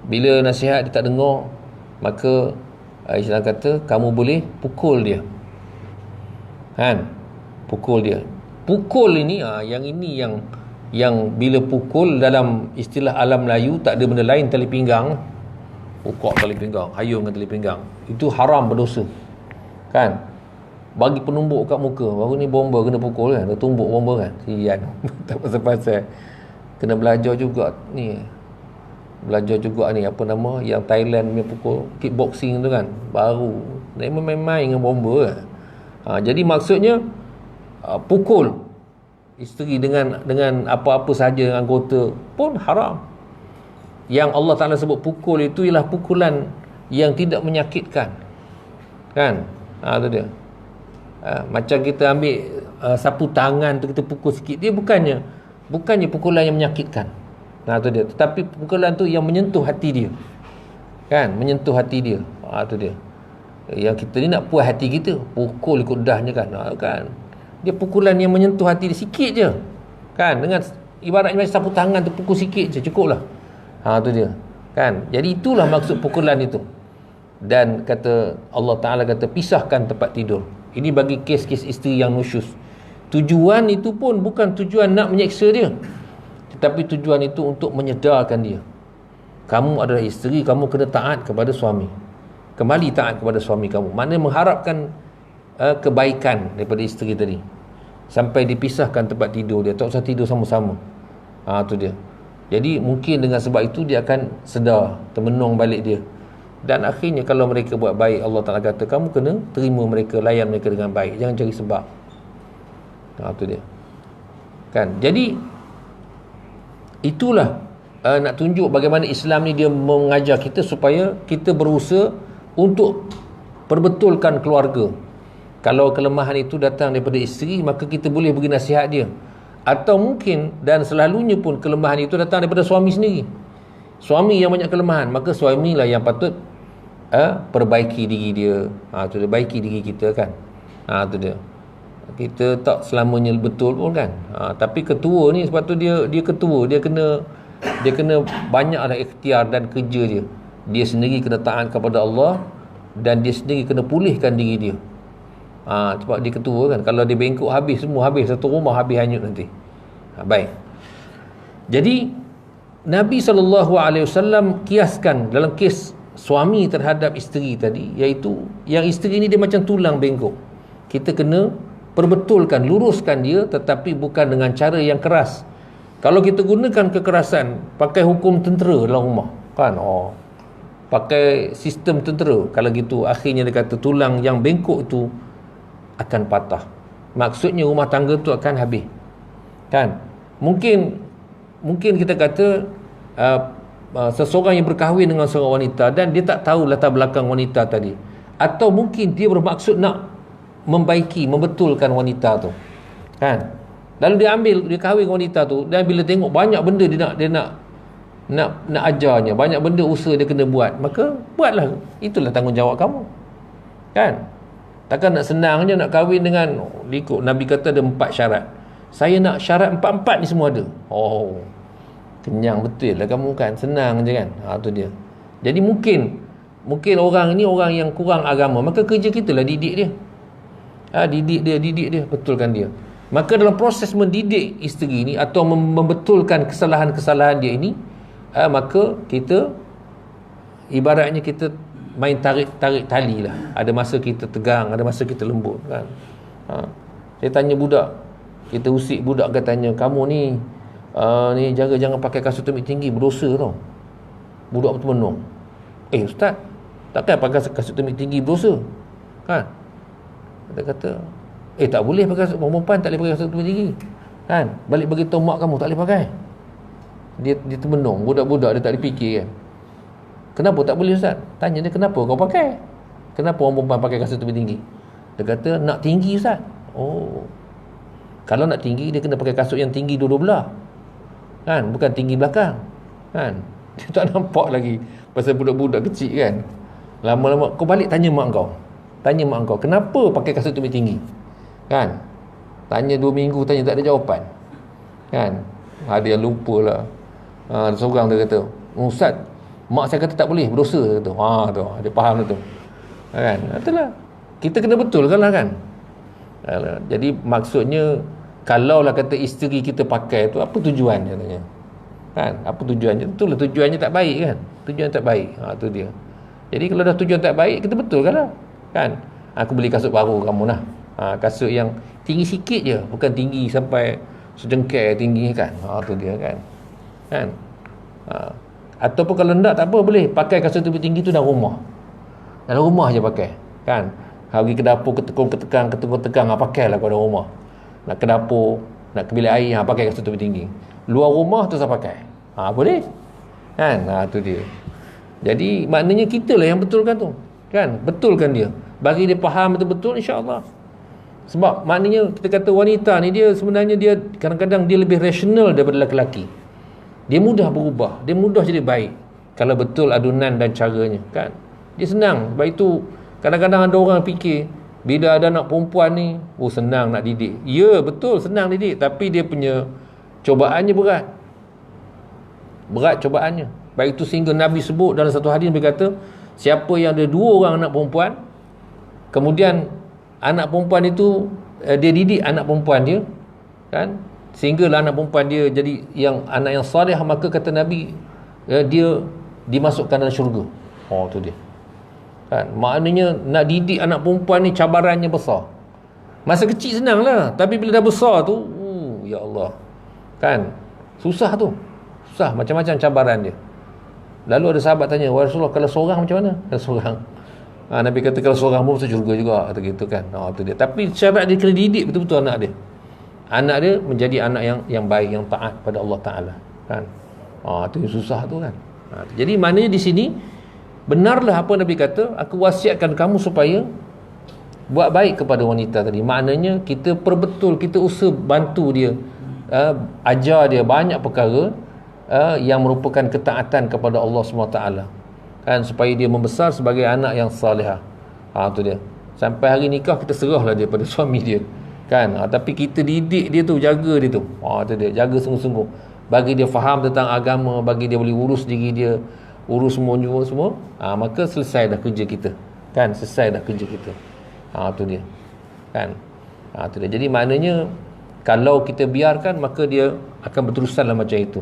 Bila nasihat dia tak dengar, maka Islam kata kamu boleh pukul dia. Kan? Pukul dia. Pukul ini yang bila pukul dalam istilah alam Melayu tak ada benda lain tali pinggang. Pukul tali pinggang, hayung dengan tali pinggang. Itu haram, berdosa. Kan? Bagi penumbuk kat muka. Baru ni bomba kena pukul kan. Dia tumbuk bomba kan. Sian. Tak pasal-pasal. Kena belajar juga ni. Belajar juga ni apa nama yang Thailand punya pukul kickboxing tu kan. Baru. Dia main-main dengan bomba kan. Jadi maksudnya pukul isteri dengan apa-apa sahaja anggota pun haram. Yang Allah Ta'ala sebut pukul itu ialah pukulan yang tidak menyakitkan. Kan? Itu dia. Macam kita ambil sapu tangan tu kita pukul sikit, dia bukannya pukulan yang menyakitkan. Tu dia. Tetapi pukulan tu yang menyentuh hati dia. Kan? Menyentuh hati dia. Tu dia. Yang kita ni nak puas hati kita, pukul ikut dahnya kan. Kan? Dia pukulan yang menyentuh hati dia sikit je. Kan? Dengan ibaratnya macam sapu tangan tu, pukul sikit je, cukup lah. Tu dia. Kan? Jadi itulah maksud pukulan itu. Dan kata Allah Ta'ala kata, pisahkan tempat tidur. Ini bagi kes-kes isteri yang nusyus. Tujuan itu pun bukan tujuan nak menyeksa dia, tetapi tujuan itu untuk menyedarkan dia. Kamu adalah isteri, kamu kena taat kepada suami. Kembali taat kepada suami kamu. Maknanya mengharapkan kebaikan daripada isteri tadi. Sampai dipisahkan tempat tidur dia, tak usah tidur sama-sama. Tu dia. Jadi mungkin dengan sebab itu dia akan sedar, termenung balik dia. Dan akhirnya kalau mereka buat baik, Allah Ta'ala kata kamu kena terima mereka, layan mereka dengan baik, jangan cari sebab. Tu dia. Kan? Jadi itulah nak tunjuk bagaimana Islam ni dia mengajar kita supaya kita berusaha untuk perbetulkan keluarga. Kalau kelemahan itu datang daripada isteri, maka kita boleh beri nasihat dia. Atau mungkin, dan selalunya pun kelemahan itu datang daripada suami sendiri. Suami yang banyak kelemahan, maka suamilah yang patut perbaiki diri dia. Tu dia, baiki diri kita kan. Tu dia. Kita tak selamanya betul pun kan. Tapi ketua ni, sebab tu dia ketua, dia kena banyaklah ikhtiar dan kerja dia. Dia sendiri kena taat kepada Allah, dan dia sendiri kena pulihkan diri dia. Sebab dia ketua kan. Kalau dia bengkok, habis semua, habis satu rumah, habis hanyut nanti. Baik. Jadi Nabi SAW kiaskan dalam kes suami terhadap isteri tadi, iaitu yang isteri ni dia macam tulang bengkok. Kita kena perbetulkan, luruskan dia, tetapi bukan dengan cara yang keras. Kalau kita gunakan kekerasan, pakai hukum tentera dalam rumah kan, pakai sistem tentera, kalau gitu akhirnya dia kata tulang yang bengkok itu akan patah. Maksudnya rumah tangga tu akan habis kan. Mungkin kita kata seseorang yang berkahwin dengan seorang wanita dan dia tak tahu latar belakang wanita tadi, atau mungkin dia bermaksud nak membaiki, membetulkan wanita tu kan. Lalu dia kahwin dengan wanita tu, dan bila tengok banyak benda dia nak ajarnya, banyak benda usaha dia kena buat, maka buatlah. Itulah tanggungjawab kamu kan. Takkan nak senang je nak kahwin dengan, ikut Nabi kata ada 4 syarat. Saya nak syarat 4 ni semua ada. Kenyang betul lah kamu kan, senang je kan. Tu dia. Jadi mungkin orang ni orang yang kurang agama, maka kerja kita lah didik dia. Didik dia, betulkan dia. Maka dalam proses mendidik isteri ni atau membetulkan kesalahan-kesalahan dia ini, maka kita ibaratnya kita main tarik tali lah. Ada masa kita tegang, ada masa kita lembut kan. Saya tanya budak, kita usik budak, katanya kamu ni jaga jangan pakai kasut tumit tinggi, berdosa tau. Budak betul menung. Ustaz, takkan pakai kasut tumit tinggi berdosa kan? Dia kata tak boleh pakai kasut, perempuan tak boleh pakai kasut tumit tinggi kan. Balik bagi tahu mak kamu tak boleh pakai. Dia termenung, budak-budak dia tak dipikir kan. Kenapa tak boleh Ustaz? Tanya dia, kenapa kau pakai? Kenapa orang perempuan pakai kasut tumit tinggi? Dia kata nak tinggi Ustaz. Kalau nak tinggi, dia kena pakai kasut yang tinggi dua-dua belah kan, bukan tinggi belakang kan. Dia tak nampak lagi pasal budak-budak kecil kan. Lama-lama kau balik tanya mak kau kenapa pakai kasut tumit tinggi kan. Tanya 2 minggu, tanya tak ada jawapan kan. Ada yang lupa lah. Seorang dia kata, Ustaz, mak saya kata tak boleh, berdosa. Dia kata, tu, dia faham tu kan. Itulah, kita kena betulkan lah kan. Jadi maksudnya, kalaulah kata isteri kita pakai tu, apa tujuannya tanya kan? Apa tujuannya? Itulah tujuannya tak baik kan. Tujuan tak baik. Tu dia. Jadi kalau dah tujuan tak baik, kita betulkan lah kan. Aku beli kasut baru kamu lah. Kasut yang tinggi sikit je, bukan tinggi sampai sedengkai tinggi kan. Tu dia kan. Ataupun kalau tak apa, boleh pakai kasut tumit tinggi tu dalam rumah je pakai kan. Pergi ke dapur, ketekang, pakailah kau dalam rumah. Nak ke dapur, nak ke bilik air, pakai kasut tumit tinggi. Luar rumah tu saya pakai. Boleh kan. Tu dia. Jadi maknanya kita lah yang betulkan tu kan. Betulkan dia, bagi dia faham betul-betul, insya-Allah. Sebab maknanya kita kata wanita ni dia sebenarnya dia kadang-kadang dia lebih rasional daripada lelaki. Dia mudah berubah, dia mudah jadi baik kalau betul adunan dan caranya, kan? Dia senang. Sebab itu kadang-kadang ada orang fikir bila ada anak perempuan ni, senang nak didik. Ya, betul, senang didik, tapi dia punya cobaannya berat. Berat cobaannya. Baik itu sehingga Nabi sebut dalam satu hadis, Nabi kata, siapa yang ada 2 orang anak perempuan, kemudian anak perempuan itu dia didik anak perempuan dia, kan, sehinggalah anak perempuan dia jadi yang anak yang salih, maka kata Nabi, dia dimasukkan dalam syurga. Tu dia, kan? Maknanya nak didik anak perempuan ni cabarannya besar. Masa kecil senang lah, tapi bila dah besar tu, ya Allah, kan, susah tu, susah, macam-macam cabaran dia. Lalu ada sahabat tanya, wahai Rasulullah, kalau seorang macam mana? Kalau seorang, Nabi kata kalau seorang pun masuk syurga juga, kata gitu, kan. Tu dia. Tapi syarat dia kena didik betul-betul anak dia. Anak dia menjadi anak yang baik, yang taat pada Allah Ta'ala, kan. Tu yang susah tu, kan. Jadi maknanya di sini benarlah apa Nabi kata, aku wasiatkan kamu supaya buat baik kepada wanita tadi. Maknanya kita perbetul, kita usaha bantu dia, ajar dia banyak perkara yang merupakan ketaatan kepada Allah SWT, kan, supaya dia membesar sebagai anak yang salihah. Tu dia. Sampai hari nikah kita serahlah dia pada suami dia, kan. Tapi kita didik dia tu, jaga dia tu. Tu dia, jaga sungguh-sungguh, bagi dia faham tentang agama, bagi dia boleh urus diri dia, urus semua. Maka selesai dah kerja kita, kan, selesai dah kerja kita. Tu dia, kan. Tu dia. Jadi maknanya kalau kita biarkan, maka dia akan berterusanlah macam itu,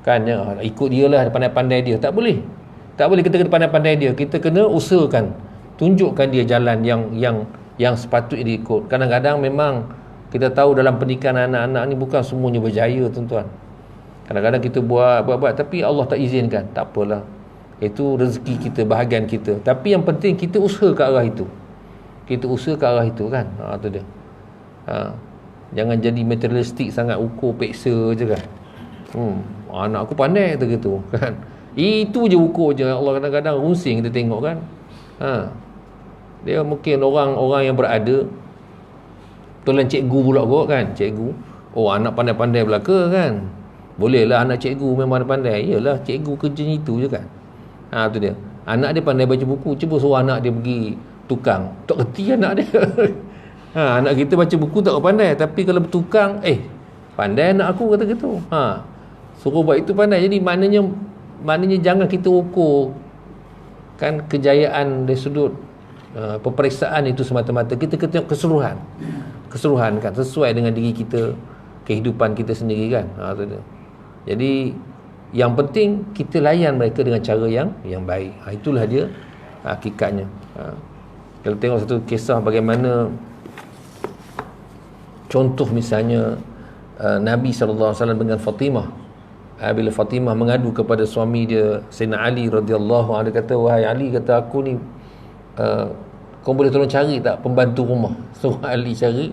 kan. Ikut dia lah, pandai-pandai dia, tak boleh kita kena pandai-pandai dia. Kita kena usahakan, tunjukkan dia jalan yang sepatutnya diikut. Kadang-kadang memang kita tahu dalam pernikahan anak-anak ni bukan semuanya berjaya, tuan-tuan. Kadang-kadang kita buat, tapi Allah tak izinkan. Tak apalah, itu rezeki kita, bahagian kita. Tapi yang penting kita usaha ke arah itu. Kan. Tu dia. Jangan jadi materialistik sangat, ukur peksa je, kan. Anak aku pandai, kata gitu, kan. Itu je ukur je. Allah kadang-kadang rusing kita tengok, kan. Dia mungkin orang yang berada, betulan cikgu pula kot, kan. Cikgu, anak pandai-pandai belaka, kan. Bolehlah anak cikgu memang pandai. Yalah, cikgu kerjanya itu je, kan. Tu dia. Anak dia pandai baca buku, cuba suruh anak dia pergi tukang, tak kerti anak dia. Anak kita baca buku tak pandai, tapi kalau bertukang, pandai anak aku, kata gitu. Suruh buat itu pandai. Jadi maknanya jangan kita ukur, kan, kejayaan dari sudut peperiksaan itu semata-mata. Kita tengok keseluruhan, kan, sesuai dengan diri kita, kehidupan kita sendiri, kan. Tu dia. Jadi yang penting kita layan mereka dengan cara yang baik. Itulah dia hakikatnya. Kalau tengok satu kisah bagaimana, contoh misalnya Nabi SAW dengan Fatimah. Bila Fatimah mengadu kepada suami dia, Sayyidina Ali radhiyallahu anhu, dia kata, wahai Ali, kata aku ni, kau boleh tolong cari tak pembantu rumah? So Ali cari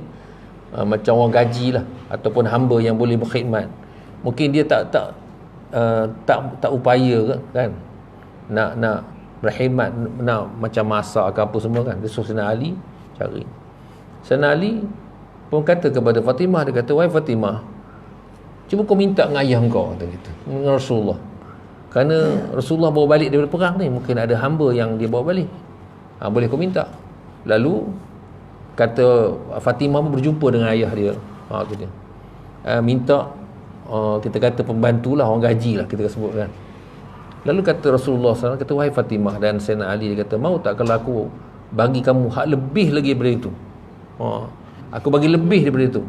macam orang gaji lah, ataupun hamba yang boleh berkhidmat. Mungkin dia tak upaya, kan, nak berkhidmat, nak macam masak ke apa semua, kan. Dia suruh Sayyidina Ali cari. Sayyidina Ali pun kata kepada Fatimah, dia kata, wahai Fatimah, cuba kau minta dengan ayah kau, kata gitu, dengan Rasulullah. Kerana Rasulullah bawa balik daripada perang ni, mungkin ada hamba yang dia bawa balik. Boleh kau minta. Lalu kata Fatimah pun berjumpa dengan ayah dia. Tu dia. Minta, kita kata pembantulah, orang gaji lah kita sebut, kan. Lalu kata Rasulullah SAW, kata, wahai Fatimah dan Sayyidina Ali, dia kata, mau tak kalau aku bagi kamu hak lebih lagi daripada itu? Aku bagi lebih daripada itu,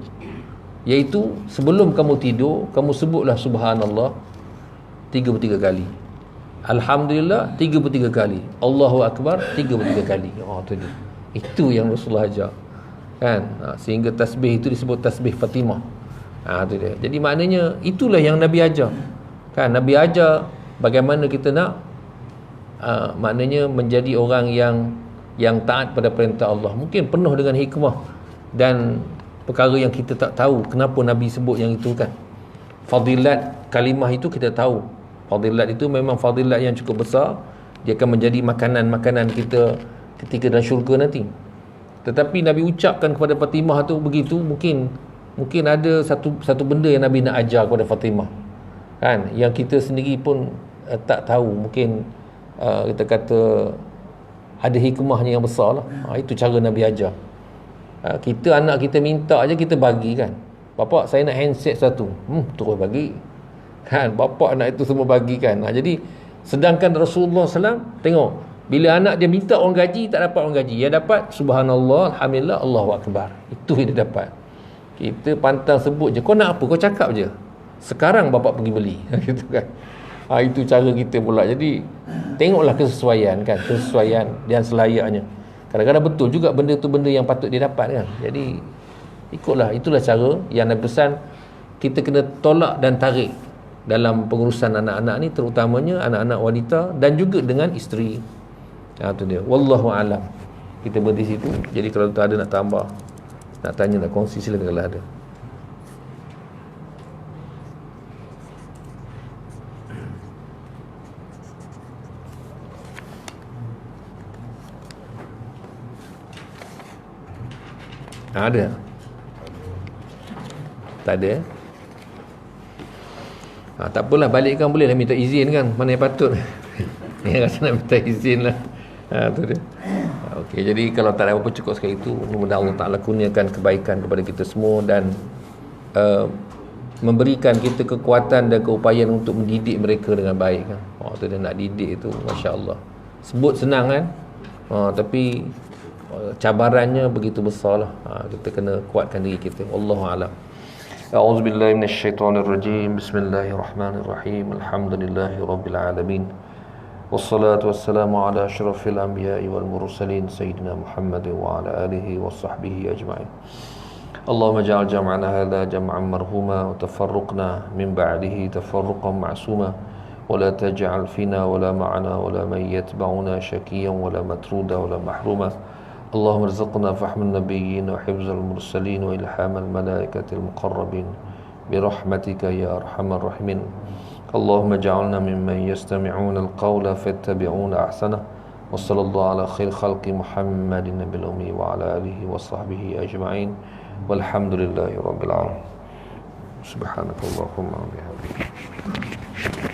iaitu sebelum kamu tidur, kamu sebutlah subhanallah 33 kali, alhamdulillah 33 kali, Allahu Akbar 33 kali. Tu dia. Itu yang Rasulullah ajar, kan. Sehingga tasbih itu disebut tasbih Fatimah. Tu dia. Jadi maknanya itulah yang Nabi ajar, kan. Nabi ajar bagaimana kita nak maknanya menjadi orang yang taat pada perintah Allah. Mungkin penuh dengan hikmah dan perkara yang kita tak tahu kenapa Nabi sebut yang itu, kan. Fadilat kalimah itu kita tahu. Fadilat itu memang fadilat yang cukup besar. Dia akan menjadi makanan-makanan kita ketika dalam syurga nanti. Tetapi Nabi ucapkan kepada Fatimah tu begitu, mungkin ada satu benda yang Nabi nak ajar kepada Fatimah, kan, yang kita sendiri pun tak tahu. Mungkin kita kata ada hikmahnya yang besar lah. Itu cara Nabi ajar. Kita anak kita minta aja kita bagi kan. Bapak saya nak handset satu, terus bagi kan. Bapak nak itu semua bagi kan. Jadi sedangkan Rasulullah SAW tengok, bila anak dia minta orang gaji, tak dapat orang gaji, dia dapat subhanallah, alhamdulillah, Allahu akbar. Itu yang dia dapat. Kita pantang sebut je, kau nak apa, kau cakap je, sekarang bapak pergi beli. Gitu kan. Itu cara kita pula. Jadi tengoklah kesesuaian kan, kesesuaian dan selayaknya. Kadang-kadang betul juga benda tu benda yang patut dia dapat kan. Jadi ikutlah, itulah cara yang Nabi pesan. Kita kena tolak dan tarik dalam pengurusan anak-anak ni, terutamanya anak-anak wanita dan juga dengan isteri. Tu dia. Wallahu alam. Kita berhenti situ. Jadi kalau tu ada nak tambah, nak tanya, nak kongsi, silakan kalau ada. Ada? Tak ada? Tak apalah, balikkan boleh lah, minta izin kan, mana yang patut. Yang rasa nak minta izin lah. Tu dia. Okey, jadi kalau tak ada apa-apa, cukup sekali itu. Mudah-mudahan Allah Ta'ala kurniakan kebaikan kepada kita semua dan memberikan kita kekuatan dan keupayaan untuk mendidik mereka dengan baik kan. Tu dia, nak didik itu Masya Allah. Sebut senang kan, tapi cabarannya begitu besar lah. Kita kena kuatkan diri kita. Wallahu a'lam. A'udzu billahi minasyaitonir rajim. Bismillahirrahmanirrahim. Alhamdulillahi rabbil alamin. Wassalatu wassalamu ala asyrafil anbiya'i wal mursalin sayyidina Muhammad wa ala alihi wa sahbihi ajma'in. Allahumma ja'al jam'ana hadha jam'an marhuma wa tafarruqna min ba'dihi tafarruqan ma'suma wa la taj'al fina wa la ma'ana wa la man yatba'una syakiyan wa la matruda wa la mahruma. اللهم ارزقنا فهم النبيين وحفظ المرسلين وإلهام الملائكة المقربين برحمتك يا أرحم الراحمين. اللهم اجعلنا ممن يستمعون القول فيتبعون أحسنه. وصلى الله على خير خلق محمد النبي الأمي وعلى آله وصحبه أجمعين والحمد لله رب العالمين. سبحانك اللهم وبحمدك.